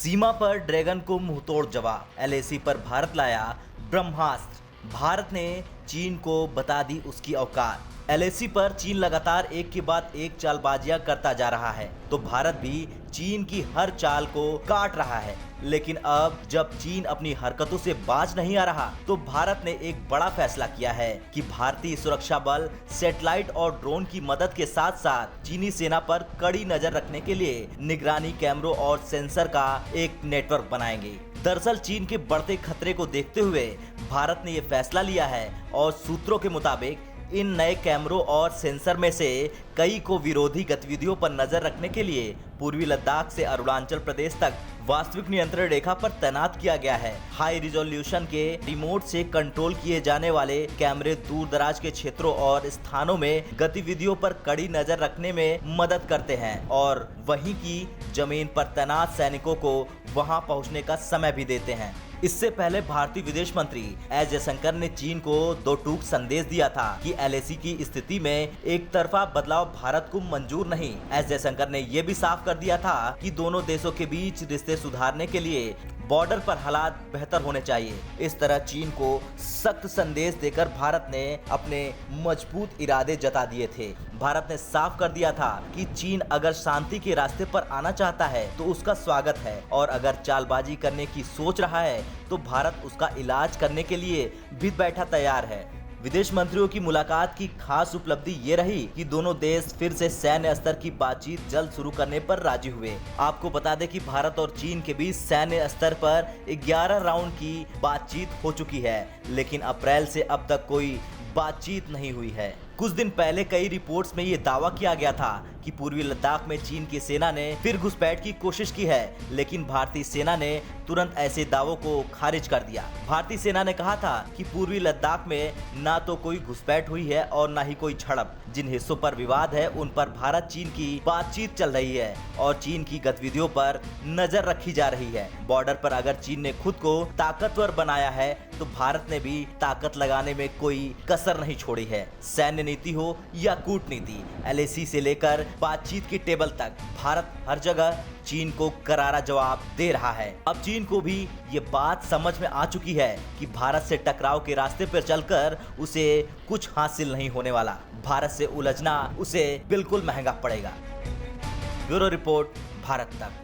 सीमा पर ड्रैगन को मुंहतोड़ जवाब, एलएसी पर भारत लाया ब्रह्मास्त्र। भारत ने चीन को बता दी उसकी औकात। एलएसी पर चीन लगातार एक के बाद एक चालबाजियां करता जा रहा है, तो भारत भी चीन की हर चाल को काट रहा है। लेकिन अब जब चीन अपनी हरकतों से बाज नहीं आ रहा, तो भारत ने एक बड़ा फैसला किया है कि भारतीय सुरक्षा बल सैटेलाइट और ड्रोन की मदद के साथ साथ चीनी सेना पर कड़ी नजर रखने के लिए निगरानी कैमरों और सेंसर का एक नेटवर्क बनाएंगे। दरअसल चीन के बढ़ते खतरे को देखते हुए भारत ने यह फैसला लिया है और सूत्रों के मुताबिक इन नए कैमरों और सेंसर में से कई को विरोधी गतिविधियों पर नजर रखने के लिए पूर्वी लद्दाख से अरुणाचल प्रदेश तक वास्तविक नियंत्रण रेखा पर तैनात किया गया है। हाई रिजोल्यूशन के रिमोट से कंट्रोल किए जाने वाले कैमरे दूर दराज के क्षेत्रों और स्थानों में गतिविधियों पर कड़ी नजर रखने में मदद करते हैं और वहीं की जमीन पर तैनात सैनिकों को वहां पहुंचने का समय भी देते हैं। इससे पहले भारतीय विदेश मंत्री एस जयशंकर ने चीन को दो टूक संदेश दिया था कि एलएसी की स्थिति में एक तरफा बदलाव भारत को मंजूर नहीं। एस जयशंकर ने यह भी साफ कर दिया था कि दोनों देशों के बीच रिश्ते सुधारने के लिए बॉर्डर पर हालात बेहतर होने चाहिए। इस तरह चीन को सख्त संदेश देकर भारत ने अपने मजबूत इरादे जता दिए थे। भारत ने साफ कर दिया था कि चीन अगर शांति के रास्ते पर आना चाहता है तो उसका स्वागत है, और अगर चालबाजी करने की सोच रहा है तो भारत उसका इलाज करने के लिए भी बैठा तैयार है। विदेश मंत्रियों की मुलाकात की खास उपलब्धि ये रही कि दोनों देश फिर से सैन्य स्तर की बातचीत जल्द शुरू करने पर राजी हुए। आपको बता दें कि भारत और चीन के बीच सैन्य स्तर पर 11 राउंड की बातचीत हो चुकी है, लेकिन अप्रैल से अब तक कोई बातचीत नहीं हुई है। कुछ दिन पहले कई रिपोर्ट्स में ये दावा किया गया था कि पूर्वी लद्दाख में चीन की सेना ने फिर घुसपैठ की कोशिश की है, लेकिन भारतीय सेना ने तुरंत ऐसे दावों को खारिज कर दिया। भारतीय सेना ने कहा था कि पूर्वी लद्दाख में ना तो कोई घुसपैठ हुई है और ना ही कोई झड़प। जिन हिस्सों पर विवाद है उन पर भारत चीन की बातचीत चल रही है और चीन की गतिविधियों पर नजर रखी जा रही है। बॉर्डर पर अगर चीन ने खुद को ताकतवर बनाया है तो भारत ने भी ताकत लगाने में कोई कसर नहीं छोड़ी है। सैन्य नीति हो या कूटनीति, एलएसी से लेकर बातचीत की टेबल तक भारत हर जगह चीन को करारा जवाब दे रहा है। अब चीन को भी ये बात समझ में आ चुकी है कि भारत से टकराव के रास्ते पर चलकर उसे कुछ हासिल नहीं होने वाला। भारत से उलझना उसे बिल्कुल महंगा पड़ेगा। ब्यूरो रिपोर्ट, भारत तक।